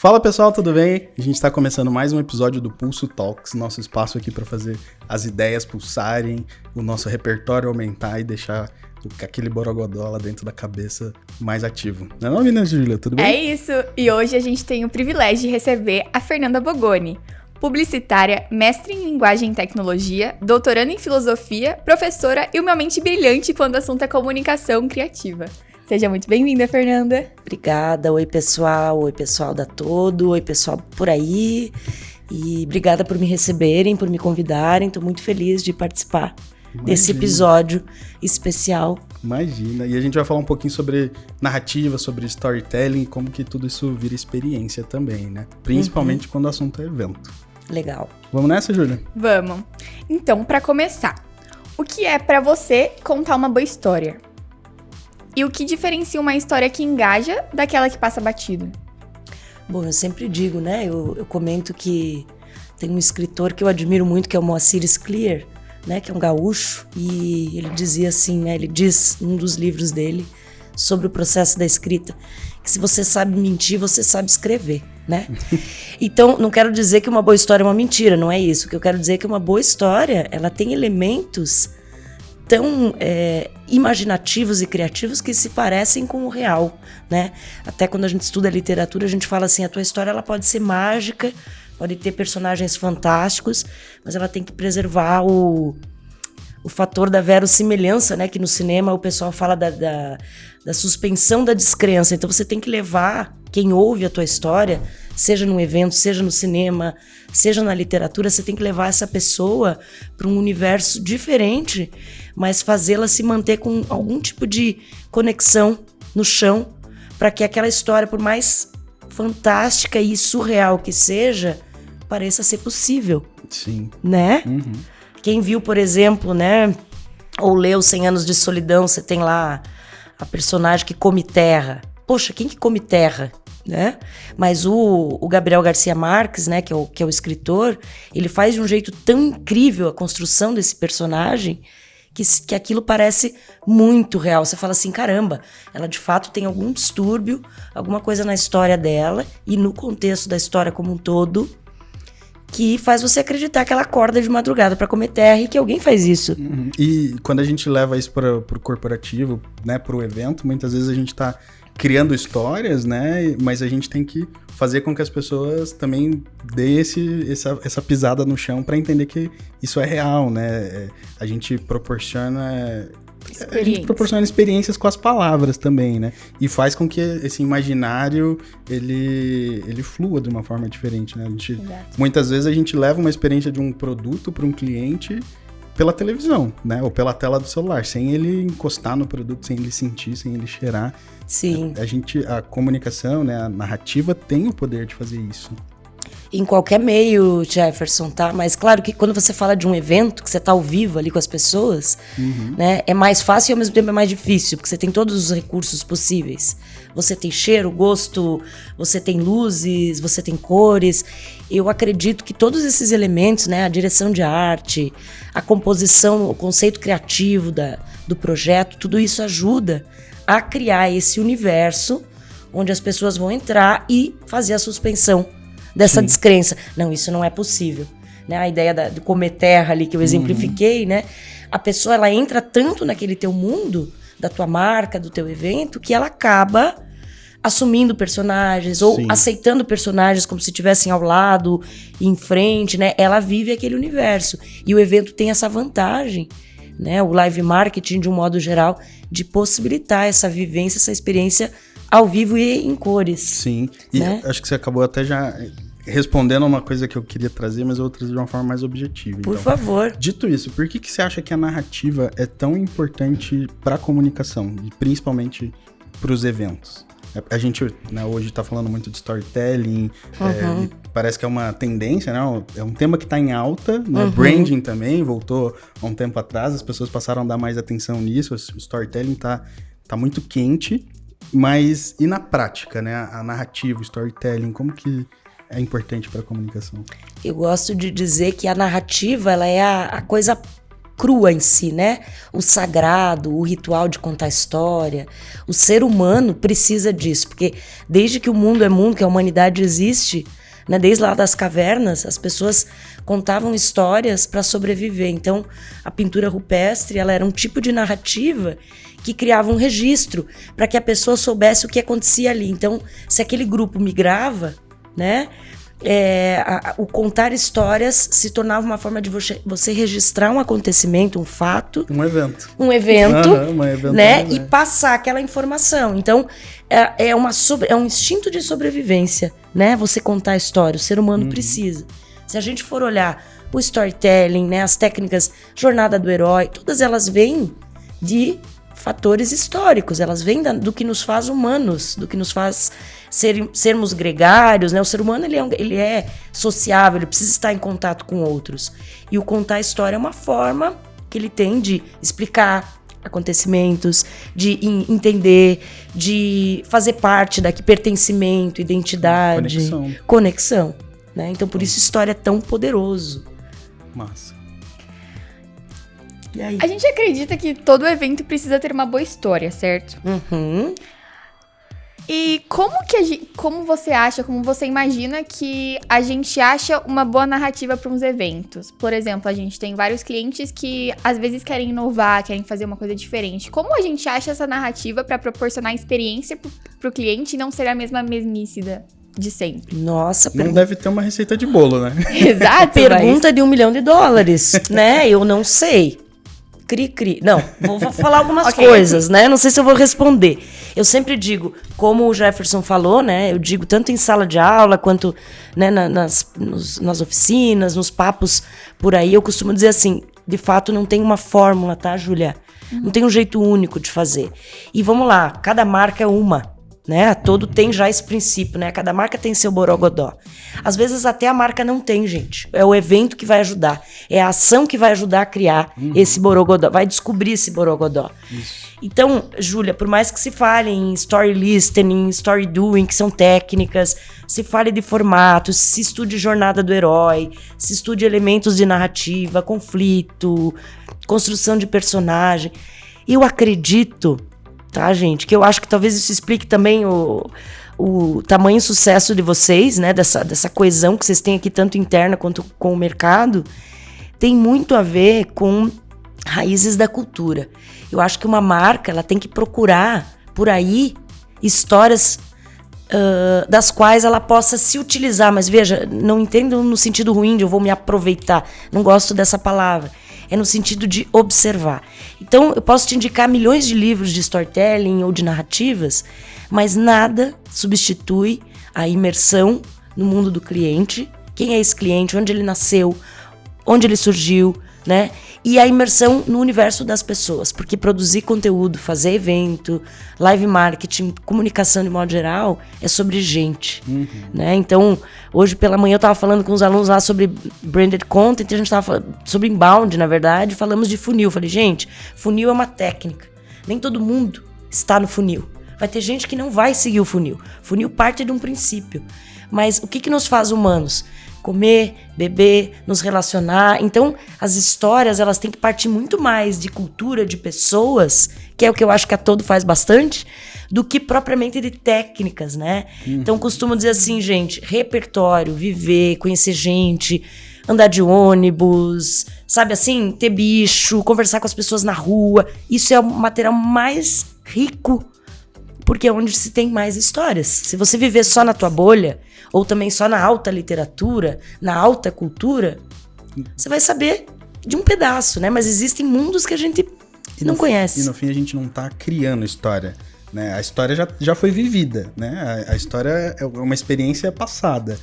Fala pessoal, tudo bem? A gente está começando mais um episódio do Pulso Talks, nosso espaço aqui para fazer as ideias pulsarem, o nosso repertório aumentar e deixar aquele borogodó lá dentro da cabeça mais ativo. Não é não, Júlia? Tudo bem? É isso, e hoje a gente tem o privilégio de receber a Fernanda Bogoni, publicitária, mestre em linguagem e tecnologia, doutoranda em filosofia, professora e uma mente brilhante quando o assunto é comunicação criativa. Seja muito bem-vinda, Fernanda. Obrigada, oi pessoal da Todo, oi pessoal por aí. E obrigada por me receberem, por me convidarem. Estou muito feliz de participar desse episódio especial. Imagina, e a gente vai falar um pouquinho sobre narrativa, sobre storytelling, como que tudo isso vira experiência também, né? Principalmente quando o assunto é evento. Legal. Vamos nessa, Júlia? Vamos. Então, para começar, o que é para você contar uma boa história? E o que diferencia uma história que engaja daquela que passa batido? Bom, eu sempre digo, né? Eu comento que tem um escritor que eu admiro muito, que é o Moacir Scliar, né? Que é um gaúcho, e ele dizia assim, né? Ele diz em um dos livros dele sobre o processo da escrita, que se você sabe mentir, você sabe escrever, né? Então, não quero dizer que uma boa história é uma mentira, não é isso. O que eu quero dizer é que uma boa história, ela tem elementos tão imaginativos e criativos que se parecem com o real, né? Até quando a gente estuda literatura, a gente fala assim, a tua história ela pode ser mágica, pode ter personagens fantásticos, mas ela tem que preservar o fator da verossimilhança, né? Que no cinema o pessoal fala da suspensão da descrença. Então você tem que levar quem ouve a tua história, seja num evento, seja no cinema, seja na literatura, você tem que levar essa pessoa para um universo diferente, mas fazê-la se manter com algum tipo de conexão no chão, para que aquela história, por mais fantástica e surreal que seja, pareça ser possível. Sim. Né? Uhum. Quem viu, por exemplo, né, ou leu 100 Anos de Solidão, você tem lá a personagem que come terra. Poxa, quem que come terra? Né? Mas o Gabriel Garcia Marques, né, que é o escritor, ele faz de um jeito tão incrível a construção desse personagem que aquilo parece muito real. Você fala assim, caramba, ela de fato tem algum distúrbio, alguma coisa na história dela e no contexto da história como um todo que faz você acreditar que ela acorda de madrugada para comer terra e que alguém faz isso. Uhum. E quando a gente leva isso para o corporativo, né, para o evento, muitas vezes a gente está criando histórias, né? Mas a gente tem que fazer com que as pessoas também dêem essa pisada no chão para entender que isso é real, né? A gente proporciona experiências com as palavras também, né? E faz com que esse imaginário ele flua de uma forma diferente, né? Muitas vezes a gente leva uma experiência de um produto para um cliente pela televisão, né? Ou pela tela do celular, sem ele encostar no produto, sem ele sentir, sem ele cheirar. Sim. A comunicação, né? A narrativa tem o poder de fazer isso. Em qualquer meio, Jefferson, tá? Mas claro que quando você fala de um evento, que você tá ao vivo ali com as pessoas, né? É mais fácil e ao mesmo tempo é mais difícil, porque você tem todos os recursos possíveis. Você tem cheiro, gosto, você tem luzes, você tem cores. Eu acredito que todos esses elementos, né? A direção de arte, a composição, o conceito criativo do projeto, tudo isso ajuda a criar esse universo onde as pessoas vão entrar e fazer a suspensão dessa descrença. Não, isso não é possível. Né? A ideia de comer terra ali que eu exemplifiquei, né? A pessoa ela entra tanto naquele teu mundo, da tua marca, do teu evento, que ela acaba assumindo personagens ou aceitando personagens como se estivessem ao lado, em frente, né? Ela vive aquele universo. E o evento tem essa vantagem, né? O live marketing, de um modo geral, de possibilitar essa vivência, essa experiência ao vivo e em cores. Sim, e né? Acho que você acabou até já respondendo a uma coisa que eu queria trazer, mas eu vou trazer de uma forma mais objetiva. Por favor. Dito isso, por que você acha que a narrativa é tão importante para a comunicação, e principalmente para os eventos? A gente, né, hoje está falando muito de storytelling, parece que é uma tendência, né? É um tema que está em alta, né? Branding também voltou há um tempo atrás, as pessoas passaram a dar mais atenção nisso, o storytelling tá muito quente, mas e na prática, né? A narrativa, o storytelling, como que é importante para a comunicação? Eu gosto de dizer que a narrativa ela é a coisa crua em si, né? O sagrado, o ritual de contar história. O ser humano precisa disso, porque desde que o mundo é mundo, que a humanidade existe, né? Desde lá das cavernas, as pessoas contavam histórias para sobreviver. Então, a pintura rupestre, ela era um tipo de narrativa que criava um registro para que a pessoa soubesse o que acontecia ali. Então, se aquele grupo migrava, né? O contar histórias se tornava uma forma de você registrar um acontecimento, um fato. Um evento. Um evento, né? E passar aquela informação. Então, é um instinto de sobrevivência, né? Você contar a história, o ser humano precisa. Se a gente for olhar o storytelling, né? As técnicas, jornada do herói, todas elas vêm de fatores históricos, elas vêm do que nos faz humanos, do que nos faz sermos gregários, né? O ser humano ele é sociável, ele precisa estar em contato com outros. E o contar a história é uma forma que ele tem de explicar acontecimentos, de entender, de fazer parte daqui, pertencimento, identidade, conexão, né? Então por isso história é tão poderoso. Massa. E aí? A gente acredita que todo evento precisa ter uma boa história, certo? Uhum. E como você imagina que a gente acha uma boa narrativa para uns eventos? Por exemplo, a gente tem vários clientes que às vezes querem inovar, querem fazer uma coisa diferente. Como a gente acha essa narrativa para proporcionar experiência pro cliente e não ser a mesma mesmice de sempre? Nossa, não deve ter uma receita de bolo, né? Exato. Pergunta de $1 milhão, né? Eu não sei. Cri. Não, vou falar algumas coisas, né? Não sei se eu vou responder. Eu sempre digo, como o Jefferson falou, né? Eu digo tanto em sala de aula quanto, né, nas oficinas, nos papos por aí. Eu costumo dizer assim, de fato não tem uma fórmula, tá, Júlia? Não tem um jeito único de fazer. E vamos lá, cada marca é uma, né? Todo tem já esse princípio, né? Cada marca tem seu borogodó. Às vezes até a marca não tem, gente. É o evento que vai ajudar. É a ação que vai ajudar a criar esse borogodó. Vai descobrir esse borogodó. Isso. Então, Júlia, por mais que se fale em story listening, story doing, que são técnicas, se fale de formatos, se estude jornada do herói, se estude elementos de narrativa, conflito, construção de personagem. Eu acredito, tá, gente, que eu acho que talvez isso explique também o tamanho sucesso de vocês, né, dessa coesão que vocês têm aqui, tanto interna quanto com o mercado, tem muito a ver com raízes da cultura. Eu acho que uma marca, ela tem que procurar por aí histórias das quais ela possa se utilizar, mas veja, não entendo no sentido ruim de eu vou me aproveitar, não gosto dessa palavra. É no sentido de observar. Então, eu posso te indicar milhões de livros de storytelling ou de narrativas, mas nada substitui a imersão no mundo do cliente. Quem é esse cliente? Onde ele nasceu? Onde ele surgiu? Né? E a imersão no universo das pessoas. Porque produzir conteúdo, fazer evento, live marketing, comunicação de modo geral, é sobre gente. Né? Então, hoje pela manhã eu estava falando com os alunos lá sobre branded content, a gente estava falando sobre inbound, na verdade, falamos de funil. Falei, gente, funil é uma técnica. Nem todo mundo está no funil. Vai ter gente que não vai seguir o funil. Funil parte de um princípio. Mas o que nos faz humanos? Comer, beber, nos relacionar. Então, as histórias, elas têm que partir muito mais de cultura, de pessoas, que é o que eu acho que a Todo faz bastante, do que propriamente de técnicas, né? Então, costumo dizer assim, gente, repertório, viver, conhecer gente, andar de ônibus, sabe assim, ter bicho, conversar com as pessoas na rua. Isso é o material mais rico, porque é onde se tem mais histórias. Se você viver só na tua bolha, ou também só na alta literatura, na alta cultura, você vai saber de um pedaço, né? Mas existem mundos que a gente não conhece. E no fim a gente não tá criando história, né? A história já foi vivida, né? A história é uma experiência passada.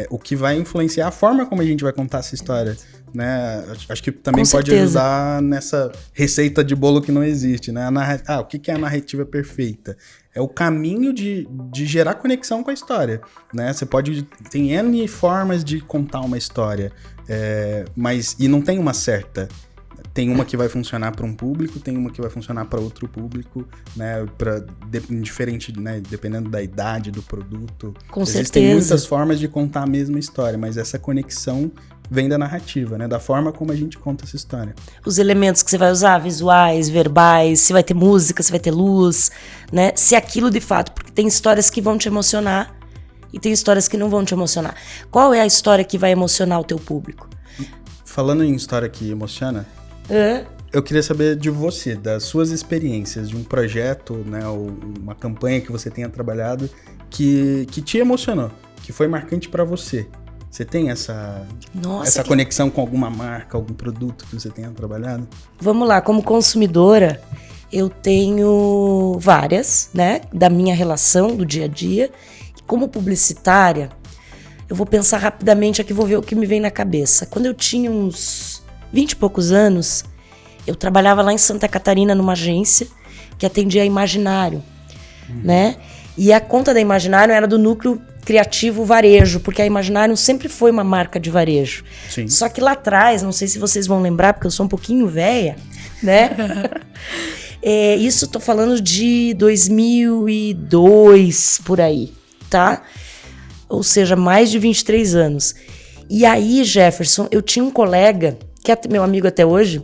O que vai influenciar a forma como a gente vai contar essa história, né? Acho que também pode ajudar nessa receita de bolo que não existe, né? O que é a narrativa perfeita? É o caminho de gerar conexão com a história, né? Tem N formas de contar uma história, mas não tem uma certa. Tem uma que vai funcionar para um público, tem uma que vai funcionar para outro público, né? Diferente, né? Dependendo da idade do produto. Com Existem certeza. muitas formas de contar a mesma história, mas essa conexão vem da narrativa, né? Da forma como a gente conta essa história. Os elementos que você vai usar, visuais, verbais, se vai ter música, se vai ter luz, né? Se aquilo de fato, porque tem histórias que vão te emocionar e tem histórias que não vão te emocionar. Qual é a história que vai emocionar o teu público? Falando em história que emociona, eu queria saber de você, das suas experiências, de um projeto, né, ou uma campanha que você tenha trabalhado que te emocionou, que foi marcante para você. Você tem essa conexão com alguma marca, algum produto que você tenha trabalhado? Vamos lá, como consumidora, eu tenho várias, né, da minha relação do dia a dia. Como publicitária, eu vou pensar rapidamente aqui, vou ver o que me vem na cabeça. Quando eu tinha uns 20 e poucos anos, eu trabalhava lá em Santa Catarina numa agência que atendia a Imaginário, né? E a conta da Imaginário era do núcleo criativo varejo, porque a Imaginário sempre foi uma marca de varejo. Sim. Só que lá atrás, não sei se vocês vão lembrar, porque eu sou um pouquinho velha, né? Isso tô falando de 2002, por aí, tá? Ou seja, mais de 23 anos. E aí, Jefferson, eu tinha um colega, que é meu amigo até hoje,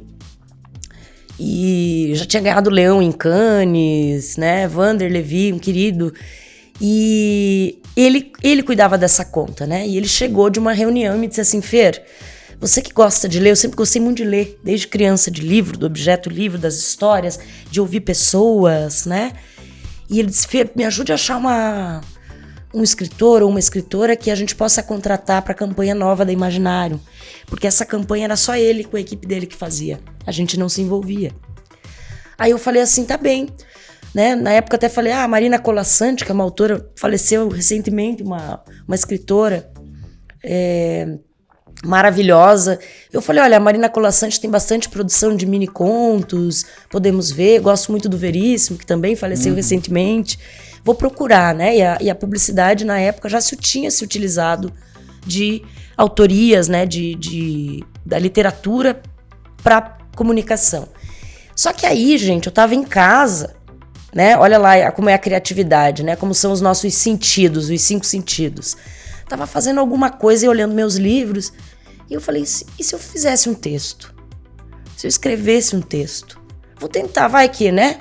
e já tinha ganhado Leão em Cannes, né? Vander Levi, um querido. E ele cuidava dessa conta, né? E ele chegou de uma reunião e me disse assim: Fer, você que gosta de ler, eu sempre gostei muito de ler, desde criança, de livro, do objeto livro, das histórias, de ouvir pessoas, né? E ele disse: Fer, me ajude a achar um escritor ou uma escritora que a gente possa contratar para a campanha nova da Imaginário. Porque essa campanha era só ele com a equipe dele que fazia. A gente não se envolvia. Aí eu falei assim, tá bem. Né? Na época até falei, a Marina Colasanti, que é uma autora, faleceu recentemente, uma escritora maravilhosa. Eu falei, olha, a Marina Colasanti tem bastante produção de mini contos, podemos ver. Gosto muito do Veríssimo, que também faleceu recentemente. Vou procurar, né? E a publicidade, na época, já tinha se utilizado de autorias, né? Da literatura para comunicação. Só que aí, gente, eu tava em casa, né? Olha lá como é a criatividade, né? Como são os nossos sentidos, os 5 sentidos. Tava fazendo alguma coisa e olhando meus livros. E eu falei, e se eu fizesse um texto? Se eu escrevesse um texto? Vou tentar, vai que, né?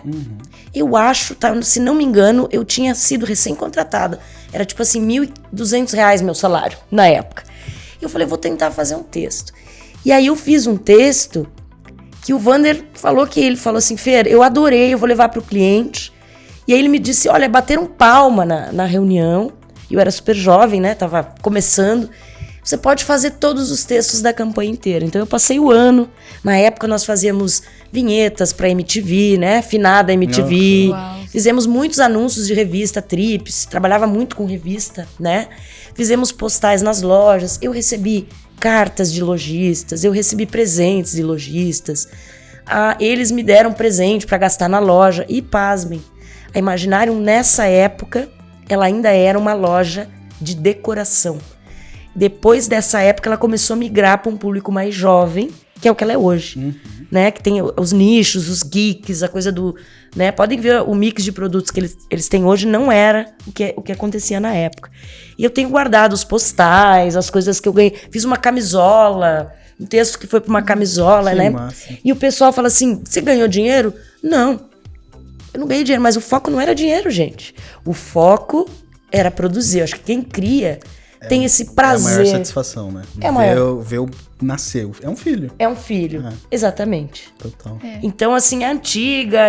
Eu acho, tá, se não me engano, eu tinha sido recém-contratada. Era tipo assim, R$1.200 meu salário, na época. E eu falei, vou tentar fazer um texto. E aí eu fiz um texto que o Vander falou assim, Fer, eu adorei, eu vou levar pro cliente. E aí ele me disse, olha, bateram palma na reunião. Eu era super jovem, né? Tava começando. Você pode fazer todos os textos da campanha inteira. Então eu passei o ano. Na época nós fazíamos vinhetas pra MTV, né? Finada MTV. Uau. Fizemos muitos anúncios de revista, trips. Trabalhava muito com revista, né? Fizemos postais nas lojas. Eu recebi cartas de lojistas. Eu recebi presentes de lojistas. Eles me deram presente pra gastar na loja. E pasmem, a Imaginário nessa época, ela ainda era uma loja de decoração. Depois dessa época, ela começou a migrar para um público mais jovem, que é o que ela é hoje, né? Que tem os nichos, os geeks, a coisa do... né? Podem ver o mix de produtos que eles têm hoje, não era o que acontecia na época. E eu tenho guardado os postais, as coisas que eu ganhei. Fiz uma camisola, um texto que foi para uma camisola, que né? massa. E o pessoal fala assim, você ganhou dinheiro? Não. Eu não ganhei dinheiro, mas o foco não era dinheiro, gente. O foco era produzir. Eu acho que quem cria tem esse prazer. É a maior satisfação, né? É a maior. Ver o nascer. É um filho. É um filho, exatamente. Total. Então, assim, é antiga,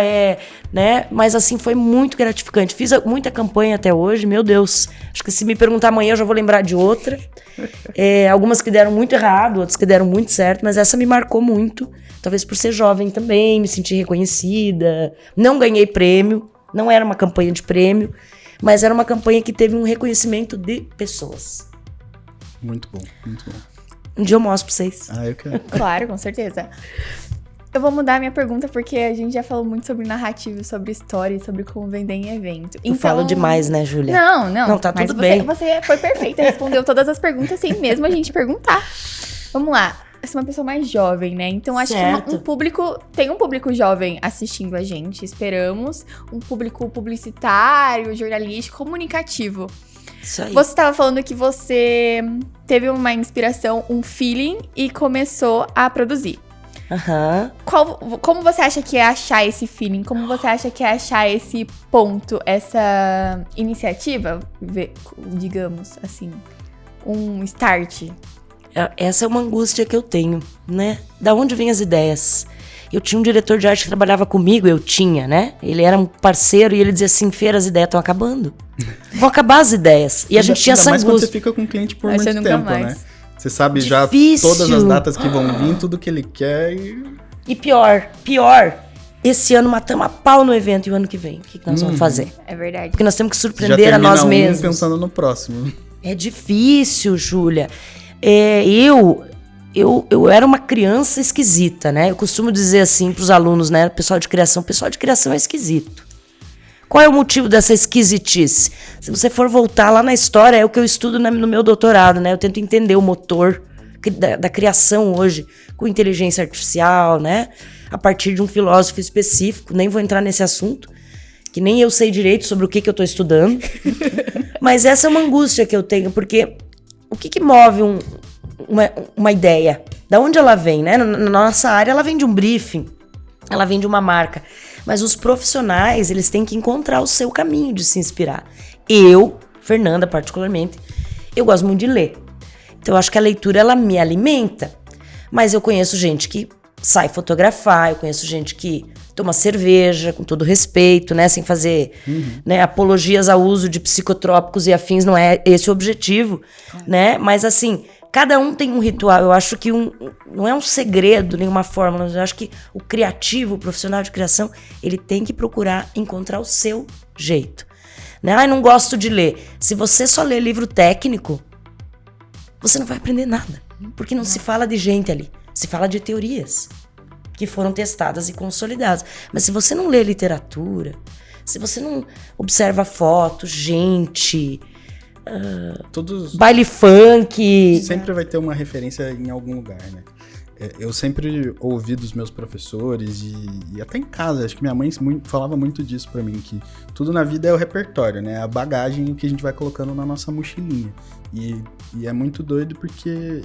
né? Mas, assim, foi muito gratificante. Fiz muita campanha até hoje, meu Deus. Acho que se me perguntar amanhã, eu já vou lembrar de outra. Algumas que deram muito errado, outras que deram muito certo, mas essa me marcou muito. Talvez por ser jovem também, me sentir reconhecida. Não ganhei prêmio, não era uma campanha de prêmio, mas era uma campanha que teve um reconhecimento de pessoas. Muito bom, muito bom. Um dia eu mostro pra vocês. Eu quero. Claro, com certeza. Eu vou mudar a minha pergunta porque a gente já falou muito sobre narrativa, sobre história, sobre como vender em evento. Eu falo demais, né, Júlia? Não. Não, tá mas tudo bem. Você foi perfeita, respondeu todas as perguntas sem mesmo a gente perguntar. Vamos lá. Eu sou uma pessoa mais jovem, né? Então acho que tem um público jovem assistindo a gente, esperamos. Um público publicitário, jornalístico, comunicativo. Isso aí. Você estava falando que você teve uma inspiração, um feeling e começou a produzir. Aham. Como você acha que é achar esse feeling? Como você acha que é achar esse ponto, essa iniciativa, digamos assim, um start? Essa é uma angústia que eu tenho, né? Da onde vêm as ideias? Eu tinha um diretor de arte que trabalhava comigo, né? Ele era um parceiro e ele dizia assim, Feira, as ideias estão acabando. Vão acabar as ideias. E a gente tinha essa angústia. Mas quando você fica com o cliente por muito tempo, né? Você sabe Difícil. Já todas as datas que vão vir, tudo que ele quer E pior, esse ano matamos a pau no evento e o ano que vem, o que nós vamos fazer? É verdade. Porque nós temos que surpreender a nós mesmos. Pensando no próximo. É difícil, Júlia. Eu era uma criança esquisita, né? Eu costumo dizer assim pros alunos, né? Pessoal de criação é esquisito. Qual é o motivo dessa esquisitice? Se você for voltar lá na história, é o que eu estudo no meu doutorado, né? Eu tento entender o motor da criação hoje com inteligência artificial, né? A partir de um filósofo específico. Nem vou entrar nesse assunto, que nem eu sei direito sobre o que eu estou estudando. Mas essa é uma angústia que eu tenho, porque o que move uma ideia? Da onde ela vem, né? Na nossa área, ela vem de um briefing, ela vem de uma marca. Mas os profissionais, eles têm que encontrar o seu caminho de se inspirar. Eu, Fernanda particularmente, eu gosto muito de ler. Então eu acho que a leitura, ela me alimenta. Mas eu conheço gente que sai fotografar, eu conheço gente que toma cerveja, com todo respeito, né? Sem fazer né, apologias ao uso de psicotrópicos e afins, não é esse o objetivo, né? Mas assim, cada um tem um ritual. Eu acho que não é um segredo, nenhuma fórmula. Eu acho que o criativo, o profissional de criação, ele tem que procurar encontrar o seu jeito. Né? Ai, não gosto de ler. Se você só lê livro técnico, você não vai aprender nada. Porque não se fala de gente ali. Se fala de teorias que foram testadas e consolidadas. Mas se você não lê literatura, se você não observa fotos, gente... baile funk. Sempre vai ter uma referência em algum lugar, né? Eu sempre ouvi dos meus professores e até em casa, acho que minha mãe falava muito disso pra mim, que tudo na vida é o repertório, né? A bagagem que a gente vai colocando na nossa mochilinha. E é muito doido porque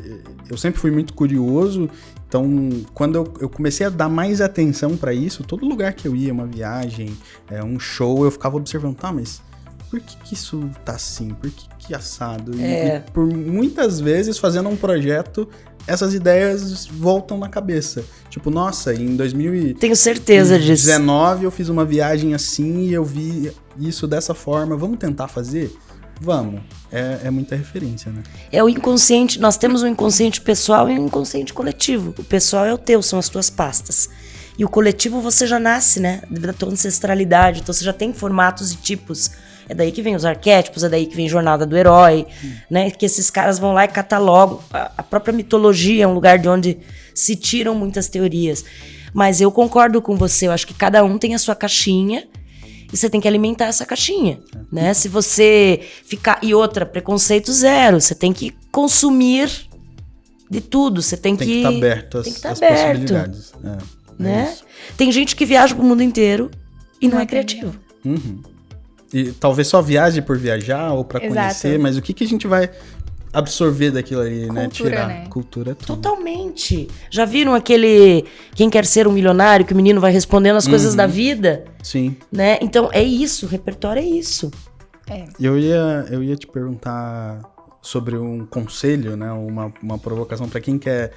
eu sempre fui muito curioso, então quando eu comecei a dar mais atenção pra isso, todo lugar que eu ia, uma viagem, um show, eu ficava observando, mas por que isso tá assim? Por que assado? E por muitas vezes, fazendo um projeto, essas ideias voltam na cabeça. Tipo, nossa, em 2019 tenho certeza disso. Eu fiz uma viagem assim e eu vi isso dessa forma. Vamos tentar fazer? Vamos. É muita referência, né? É o inconsciente. Nós temos um inconsciente pessoal e um inconsciente coletivo. O pessoal é o teu, são as tuas pastas. E o coletivo você já nasce, né? Da tua ancestralidade. Então você já tem formatos e tipos. É daí que vem os arquétipos, é daí que vem Jornada do Herói, né? Que esses caras vão lá e catalogam. A própria mitologia é um lugar de onde se tiram muitas teorias. Mas eu concordo com você, eu acho que cada um tem a sua caixinha e você tem que alimentar essa caixinha, né? Se você ficar... E outra, preconceito zero, você tem que consumir de tudo, você tem que estar aberto às possibilidades. Né? Tem gente que viaja pro mundo inteiro e não é criativo. E talvez só viaje por viajar ou pra conhecer, mas o que a gente vai absorver daquilo ali, cultura, né? Tirar. Né? Cultura é tudo. Totalmente. Já viram aquele Quem Quer Ser um Milionário, que o menino vai respondendo as coisas da vida? Sim. Né? Então é isso, o repertório é isso. Eu ia te perguntar sobre um conselho, né? Uma provocação pra quem quer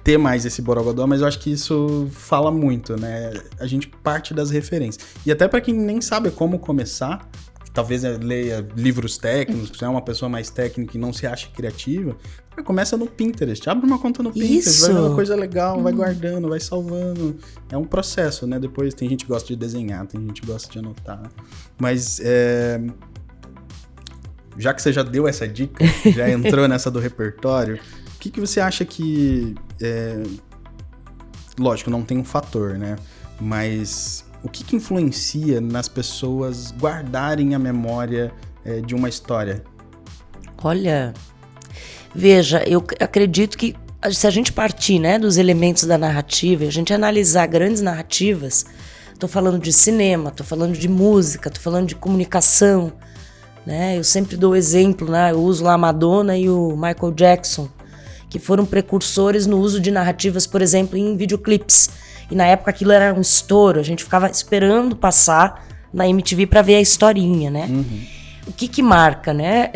ter mais esse borogodó, mas eu acho que isso fala muito, né? A gente parte das referências. E até pra quem nem sabe como começar, talvez leia livros técnicos, se é uma pessoa mais técnica e não se acha criativa, começa no Pinterest, abre uma conta no Pinterest, vai vendo coisa legal, vai guardando, vai salvando. É um processo, né? Depois tem gente que gosta de desenhar, tem gente que gosta de anotar. Mas já que você já deu essa dica, já entrou nessa do repertório, o que você acha que... Lógico, não tem um fator, né? Mas o que influencia nas pessoas guardarem a memória de uma história? Olha, veja, eu acredito que se a gente partir, né, dos elementos da narrativa, a gente analisar grandes narrativas, tô falando de cinema, tô falando de música, tô falando de comunicação, né? Eu sempre dou exemplo, né? Eu uso lá a Madonna e o Michael Jackson, que foram precursores no uso de narrativas, por exemplo, em videoclipes. E na época aquilo era um estouro, a gente ficava esperando passar na MTV para ver a historinha, né? O que marca, né?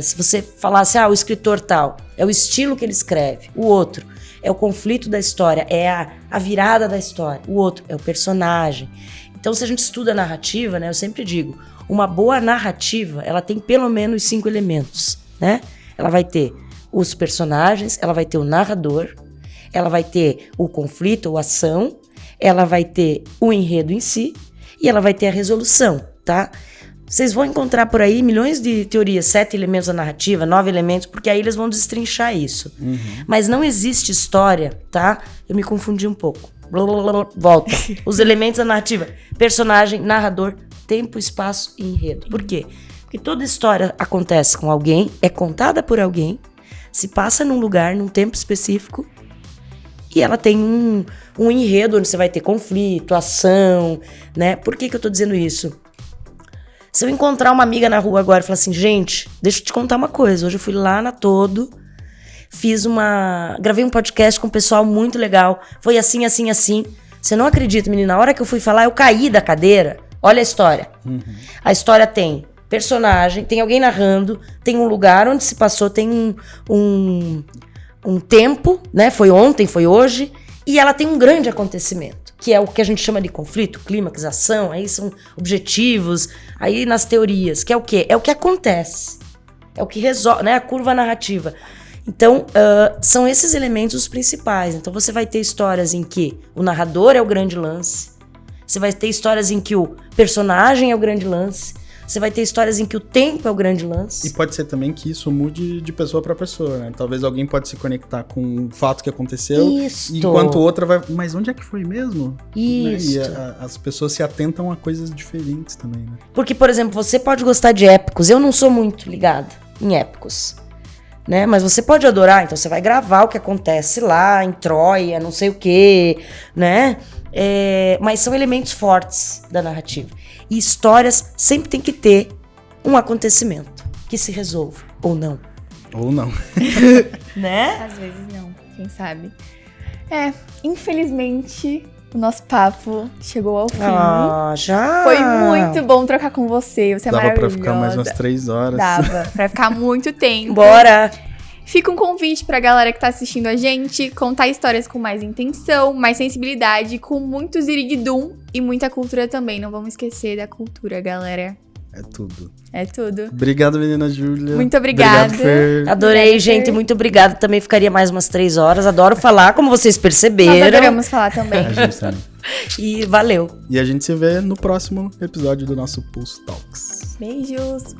Se você falasse, o escritor tal, é o estilo que ele escreve. O outro é o conflito da história, é a virada da história. O outro é o personagem. Então, se a gente estuda narrativa, né? Eu sempre digo, uma boa narrativa, ela tem pelo menos 5 elementos, né? Ela vai ter os personagens, ela vai ter o narrador, ela vai ter o conflito ou ação, ela vai ter o enredo em si e ela vai ter a resolução, tá? Vocês vão encontrar por aí milhões de teorias, 7 elementos da narrativa, 9 elementos, porque aí eles vão destrinchar isso. Mas não existe história, tá? Eu me confundi um pouco. Volta. Os elementos da narrativa: personagem, narrador, tempo, espaço e enredo. Por quê? Porque toda história acontece com alguém, é contada por alguém, se passa num lugar, num tempo específico, e ela tem um enredo onde você vai ter conflito, ação, né? Por que eu tô dizendo isso? Se eu encontrar uma amiga na rua agora e falar assim, gente, deixa eu te contar uma coisa. Hoje eu fui lá na Todo, gravei um podcast com um pessoal muito legal. Foi assim, assim, assim. Você não acredita, menina, na hora que eu fui falar, eu caí da cadeira. Olha a história. A história tem personagem, tem alguém narrando, tem um lugar onde se passou, tem um tempo, né? Foi ontem, foi hoje, e ela tem um grande acontecimento, que é o que a gente chama de conflito, clímax, ação, aí são objetivos, aí nas teorias, que é o quê? É o que acontece, é o que resolve, né? A curva narrativa. Então, são esses elementos os principais. Então, você vai ter histórias em que o narrador é o grande lance, você vai ter histórias em que o personagem é o grande lance, você vai ter histórias em que o tempo é o grande lance. E pode ser também que isso mude de pessoa para pessoa, né? Talvez alguém pode se conectar com um fato que aconteceu, enquanto outra vai... Mas onde é que foi mesmo? Isso. Né? E as pessoas se atentam a coisas diferentes também, né? Porque, por exemplo, você pode gostar de épicos. Eu não sou muito ligada em épicos, né? Mas você pode adorar, então você vai gravar o que acontece lá em Troia, não sei o quê, né? Mas são elementos fortes da narrativa. E histórias sempre tem que ter um acontecimento que se resolva, ou não. Ou não. Né? Às vezes não, quem sabe. Infelizmente, o nosso papo chegou ao fim. Já! Foi muito bom trocar com você, você é Dava maravilhosa. pra ficar mais umas 3 horas. Dava, pra ficar muito tempo. Bora! Fica um convite pra galera que tá assistindo a gente contar histórias com mais intenção, mais sensibilidade, com muito ziriguidum e muita cultura também. Não vamos esquecer da cultura, galera. É tudo. É tudo. Obrigado, menina Júlia. Muito obrigada. Obrigado, Fer. Adorei, Obrigada, gente. Fer. Muito obrigada. Também ficaria mais umas 3 horas. Adoro falar, como vocês perceberam. Nós adoramos falar também. A gente também. E valeu. E a gente se vê no próximo episódio do nosso Pulse Talks. Beijos.